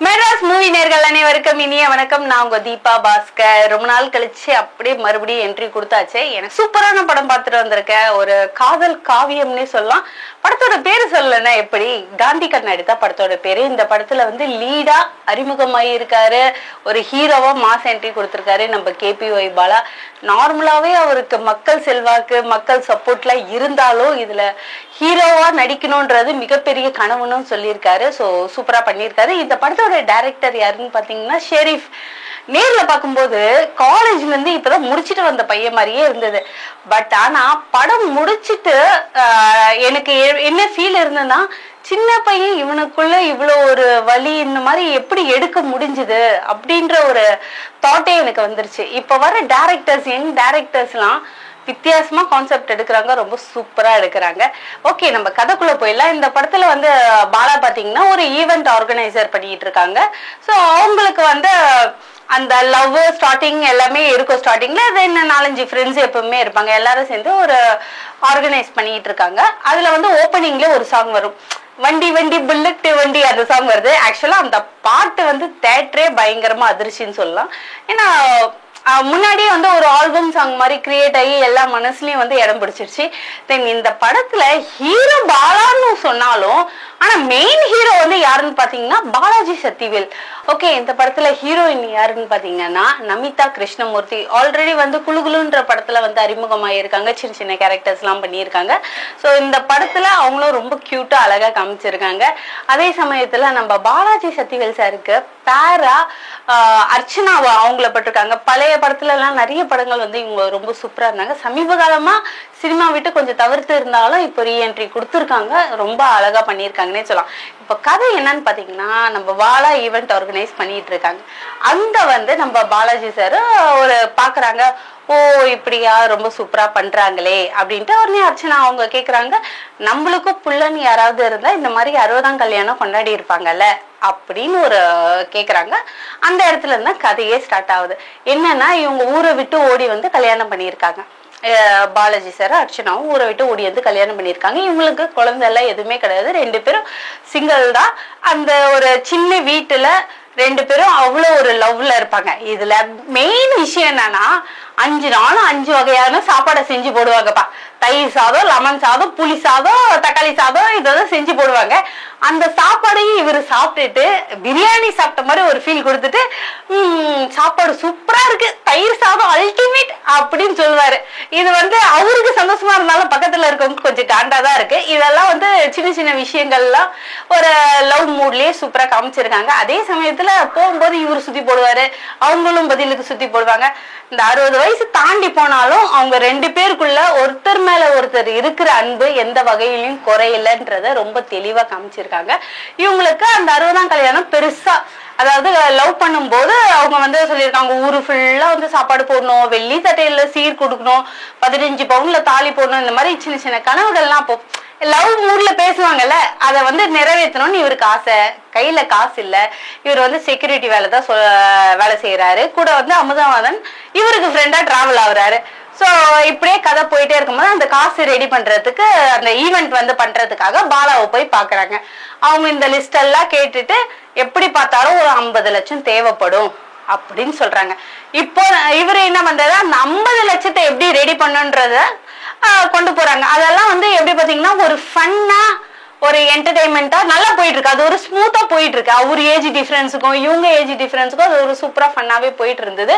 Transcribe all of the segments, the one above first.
Madras movie நேர்கள் அனைவருக்கும் இனிய வணக்கம். நான் உங்க தீபா பாஸ்கர். ரொம்ப நாள் கழிச்சு அப்படியே மறுபடியும் என்ட்ரி கொடுத்தாச்சு. எனக்கு சூப்பரான படம் பார்த்துட்டு வந்திருக்கேன். ஒரு காதல் காவியம்னே சொல்லலாம். படத்தோட பேரு சொல்லலன்னா எப்படி? காந்தி கண்ணாடி தான் படத்தோட பேரு. இந்த படத்துல லீடா அறிமுகமாயி இருக்காரு. ஒரு ஹீரோவா மாஸ் என்ட்ரி கொடுத்திருக்காரு நம்ம KPY பாலா. நார்மலாவே அவருக்கு மக்கள் செல்வாக்கு, மக்கள் சப்போர்ட்ல இருந்தாலும் இதுல ஹீரோவா நடிக்கணும்ன்றது மிகப்பெரிய கனவுன்னு சொல்லியிருக்காரு. ஸோ சூப்பரா பண்ணியிருக்காரு. இந்த படத்தோட டைரக்டர் யாருன்னு பாத்தீங்கன்னா ஷெரீஃப். நேர்ல பார்க்கும்போது காலேஜ்ல இருந்து இப்பதான் முடிச்சுட்டு வந்த பையன் மாதிரியே இருந்தது. பட் ஆனா படம் முடிச்சுட்டு எனக்கு என்ன ஃபீல் இருந்ததுன்னா, சின்ன பையன் இவனுக்குள்ள இவ்வளோ ஒரு வலி இந்த மாதிரி எப்படி எடுக்க முடிஞ்சுது அப்படின்ற ஒரு தாட்டே எனக்கு வந்துருச்சு. இப்ப வர டைரக்டர்ஸ், யங் டைரக்டர்ஸ்லாம் வித்தியாசமா கான்செப்ட் எடுக்கிறாங்க, ரொம்ப சூப்பரா எடுக்கிறாங்க. ஓகே, நம்ம கதைக்குள்ள போயிடலாம். இந்த படத்துல பாலா பாத்தீங்கன்னா ஒரு ஈவெண்ட் ஆர்கனைசர் பண்ணிட்டு இருக்காங்க. ஸோ அவங்களுக்கு அந்த லவ் ஸ்டார்டிங் எல்லாமே இருக்கும். ஸ்டார்டிங்ல அது என்ன 4-5 ஃப்ரெண்ட்ஸ் எப்பவுமே இருப்பாங்க. எல்லாரும் சேர்ந்து ஒரு ஆர்கனைஸ் பண்ணிட்டு இருக்காங்க. அதுல ஓப்பனிங்ல ஒரு சாங் வரும், வண்டி வண்டி புல்லட் வண்டி, அந்த சாங் வருது. ஆக்சுவலா அந்த பாட்டு தேட்டரே பயங்கரமா அதிர்ச்சின்னு சொல்லலாம். ஏன்னா முன்னாடியே ஒரு ஆல்பம் சாங் மாதிரி கிரியேட் ஆகி எல்லா மனசுலயும் இடம் பிடிச்சிருச்சு. தென் இந்த படத்துல ஹீரோ பாலான்னு சொன்னாலும் ஆனா மெயின் ஹீரோ யாருன்னு பாத்தீங்கன்னா பாலாஜி சக்திவேல். ஓகே, இந்த படத்துல ஹீரோயின் யாருன்னு பாத்தீங்கன்னா நமிதா கிருஷ்ணமூர்த்தி. ஆல்ரெடி குளுகுலுன்ற படத்துல அறிமுகமாயிருக்காங்க. சின்ன சின்ன கேரக்டர்ஸ் எல்லாம் பண்ணியிருக்காங்க. ஸோ இந்த படத்துல அவங்களும் ரொம்ப கியூட்டா அழகா காமிச்சிருக்காங்க. அதே சமயத்துல நம்ம பாலாஜி சக்திவேல் சாருக்கு பேரா அர்ச்சனாவா அவங்கள பட்டிருக்காங்க. பழைய படத்துல எல்லாம் நிறைய படங்கள் இவங்க ரொம்ப சூப்பரா இருந்தாங்க. சமீப காலமா சினிமா விட்டு கொஞ்சம் தவிர்த்து இருந்தாலும் இப்போ ரீஎன்ட்ரி கொடுத்துருக்காங்க. ரொம்ப அழகா பண்ணியிருக்காங்கன்னே சொல்லலாம். இப்ப கதை என்னன்னு பாத்தீங்கன்னா, நம்ம பாலா ஈவெண்ட் ஆர்கனைஸ் பண்ணிட்டு இருக்காங்க. அங்க நம்ம பாலாஜி சார் ஒரு பாக்குறாங்க. ஓ, இப்படியா, ரொம்ப சூப்பரா பண்றாங்களே அப்படின்ட்டு உடனே அர்ச்சனா அவங்க கேக்குறாங்க, நம்மளுக்கும் புள்ளன்னு யாராவது இருந்தா இந்த மாதிரி 60ஆம் கல்யாணம் கொண்டாடி இருப்பாங்கல்ல அப்படின்னு ஒரு கேக்குறாங்க. அந்த இடத்துல இருந்தா கதையே ஸ்டார்ட் ஆகுது. என்னன்னா, இவங்க ஊரை விட்டு ஓடி கல்யாணம் பண்ணியிருக்காங்க. பாலாஜி சார் அர்ச்சனாவும் ஊரை விட்டு ஓடி கல்யாணம் பண்ணியிருக்காங்க. இவங்களுக்கு குழந்தை எல்லாம் எதுவுமே கிடையாது. 2 பேரும் சிங்கிள் தான். அந்த ஒரு சின்ன வீட்டுல 2 பேரும் அவ்வளோ ஒரு லவ்ல இருப்பாங்க. இதுல மெயின் விஷயம் என்னன்னா, 5 நாளும் 5 வகையான சாப்பாடை செஞ்சு போடுவாங்கப்பா. தயிர் சாதம், லெமன் சாதம், புளி சாதம், தக்காளி சாதம், இதெல்லாம் செஞ்சு போடுவாங்க. அந்த சாப்பாடையும் இவர் சாப்பிட்டுட்டு பிரியாணி சாப்பிட்ட மாதிரி ஒரு ஃபீல் கொடுத்துட்டு, சாப்பாடு சூப்பரா இருக்கு, தயிர் சாதம் அல்டிமேட் அப்படின்னு சொல்லுவாரு. இது அவருக்கு சந்தோஷமா இருந்தாலும் பக்கத்துல இருக்கவங்க கொஞ்சம் காண்டாதான் இருக்கு. இதெல்லாம் சின்ன சின்ன விஷயங்கள்லாம் ஒரு லவ் மூட்லயே சூப்பரா காமிச்சிருக்காங்க. அதே சமயத்துல போகும்போது இவரு சுத்தி போடுவாரு, அவங்களும் பதிலுக்கு சுத்தி போடுவாங்க. இந்த 60 வயசு தாண்டி போனாலும் அவங்க 2 பேருக்குள்ள ஒருத்தர் மேல ஒருத்தர் இருக்கிற அன்பு எந்த வகையிலும் குறையிலன்றத ரொம்ப தெளிவா காமிச்சிருக்காங்க. இவங்களுக்கு அந்த 60ஆம் கல்யாணம் பெருசா, அதாவது லவ் பண்ணும் போது அவங்க சொல்லியிருக்காங்க, ஊரு ஃபுல்லா சாப்பாடு போடணும், வெள்ளி தட்டையில சீர் கொடுக்கணும், 15 பவுன்ல தாலி போடணும், இந்த மாதிரி சின்ன சின்ன கனவுகள்லாம் அப்போ லவ் மூட்ல பேசுவாங்கல்ல, அதை நிறைவேற்றணும்னு இவருக்கு ஆசை. கையில காசு இல்ல. இவர் செக்யூரிட்டி வேலைதான் வேலை செய்யறாரு. கூட அமுதவாதன் இவருக்கு ஃப்ரெண்டா டிராவல் ஆகுறாரு. ஸோ இப்படியே கதை போயிட்டே இருக்கும்போது அந்த காசு ரெடி பண்றதுக்கு, அந்த ஈவெண்ட் பண்றதுக்காக பாலாவை போய் பாக்குறாங்க. அவங்க இந்த லிஸ்ட் எல்லாம் கேட்டுட்டு எப்படி பார்த்தாலும் ஒரு 50 லட்சம் தேவைப்படும் அப்படின்னு சொல்றாங்க. இப்போ இவரு என்ன பண்றாரு, அந்த 50 லட்சத்தை எப்படி ரெடி பண்ணுன்றத கொண்டு போறாங்க. அதெல்லாம் எப்படி பாத்தீங்கன்னா ஒரு ஃபன்னா, ஒரு என்டர்டைன்மெண்டா நல்லா போயிட்டு இருக்கு. அது ஒரு ஸ்மூத்தா போயிட்டு இருக்கு. அவர் ஏஜ் டிஃபரன்ஸுக்கும் இவங்க ஏஜ் டிஃபரன்ஸுக்கும் அது ஒரு சூப்பரா ஃபன்னாவே போயிட்டு இருந்தது.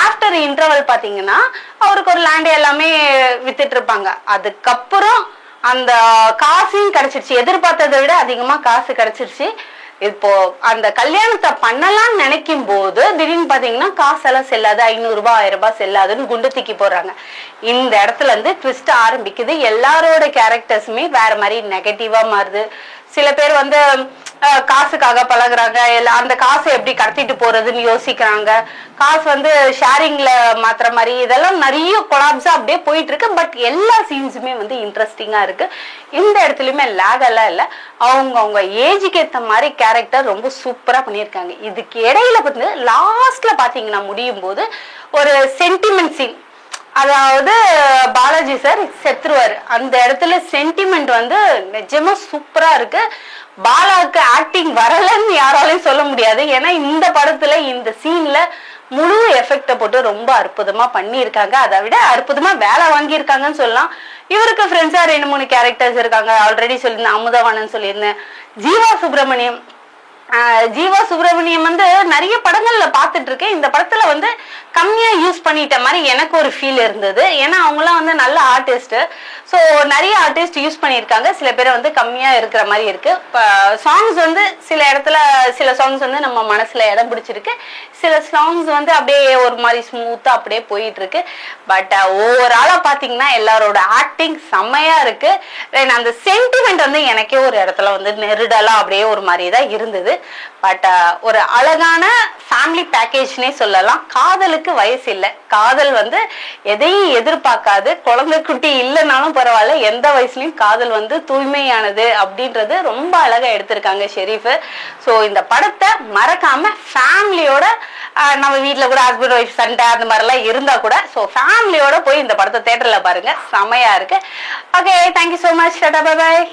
ஆஃப்டர் இன்டர்வல் பாத்தீங்கன்னா அவருக்கு ஒரு லேண்ட் எல்லாமே வித்துட்டு இருப்பாங்க. அதுக்கப்புறம் அந்த காசையும் கிடைச்சிருச்சு. எதிர்பார்த்ததை விட அதிகமா காசு கிடைச்சிருச்சு. இப்போ அந்த கல்யாணத்தை பண்ணலாம்னு நினைக்கும் போது திடீர்னு பாத்தீங்கன்னா காசெல்லாம் செல்லாது, 500 ரூபாய் 1000 ரூபாய் செல்லாதுன்னு குண்டு தூக்கி போடுறாங்க. இந்த இடத்துல ட்விஸ்ட் ஆரம்பிக்குது. எல்லாரோட கேரக்டர்ஸுமே வேற மாதிரி நெகட்டிவா மாறுது. சில பேர் காசுக்காக பழகுறாங்க, அந்த காசை எப்படி கடத்திட்டு போறதுன்னு யோசிக்கிறாங்க. காசு ஷேரிங்ல மாத்துற மாதிரி, இதெல்லாம் நிறைய கொலாப்ஸா அப்படியே போயிட்டு இருக்கு. பட் எல்லா சீன்ஸுமே இன்ட்ரெஸ்டிங்கா இருக்கு. இந்த இடத்துலயுமே லேக் எல்லாம் இல்ல. அவங்க ஏஜுக்கு ஏத்த மாதிரி கேரக்டர் ரொம்ப சூப்பரா பண்ணியிருக்காங்க. இதுக்கு இடையில லாஸ்ட்ல பாத்தீங்கன்னா முடியும் போது ஒரு சென்டிமெண்ட் சீன், அதாவது பாலாஜி சார் செத்துருவாரு. அந்த இடத்துல சென்டிமெண்ட் வந்து நிஜமா சூப்பரா இருக்கு. பாலாவுக்கு ஆக்டிங் வரலன்னு யாராலையும் சொல்ல முடியாது. ஏன்னா இந்த படத்துல இந்த சீன்ல முழு எஃபெக்ட போட்டு ரொம்ப அற்புதமா பண்ணியிருக்காங்க. அதை விட அற்புதமா வேலை வாங்கியிருக்காங்கன்னு சொல்லலாம். இவருக்கு ஃப்ரெண்ட்ஸா 2-3 கேரக்டர்ஸ் இருக்காங்க. ஆல்ரெடி சொல்லியிருந்தேன், அமுதவாணன் சொல்லியிருந்தேன். ஜீவா சுப்பிரமணியம் வந்து நிறைய படங்கள்ல பாத்துட்டு இருக்கேன். இந்த படத்துல வந்து கம்மியா யூஸ் பண்ணிட்ட மாதிரி எனக்கு ஒரு ஃபீல் இருந்தது. ஏன்னா அவங்களாம் வந்து நல்ல ஆர்டிஸ்ட். ஸோ நிறைய ஆர்டிஸ்ட் யூஸ் பண்ணியிருக்காங்க. சில பேர் வந்து கம்மியா இருக்கிற மாதிரி இருக்கு. சாங்ஸ் வந்து சில இடத்துல சில சாங்ஸ் வந்து நம்ம மனசுல இடம் பிடிச்சிருக்கு. சில சாங்ஸ் வந்து அப்படியே ஒரு மாதிரி ஸ்மூத்தா அப்படியே போயிட்டு இருக்கு. பட் ஓவராலா பாத்தீங்கன்னா எல்லாரோட ஆக்டிங் செம்மையா இருக்கு. அந்த சென்டிமெண்ட் வந்து எனக்கே ஒரு இடத்துல வந்து நெருடலா அப்படியே ஒரு மாதிரி தான் இருந்தது. பட் ஒரு அழகான ஃபேமிலி பேக்கேஜ்னே சொல்லலாம். காதலுக்கு வயசு இல்லை. காதல் வந்து எதையும் எதிர்பார்க்காது. குழந்தை குட்டி இல்லைனாலும் பரவாயில்ல, எந்த வயசுலயும் காதல் வந்து தூய்மையானது அப்படின்றது ரொம்ப அழகா எடுத்திருக்காங்க ஷெரீஃப். ஸோ இந்த படத்தை மறக்காம ஃபேமிலியோட, நம்ம வீட்டுல கூட ஹஸ்பண்ட் ஒய்ஃப் சண்டை அந்த மாதிரிலாம் இருந்தா கூட ஸோ ஃபேமிலியோட போய் இந்த படத்தை தியேட்டர்ல பாருங்க. செமையா இருக்கு. Okay, thank you so much. Tata, bye bye.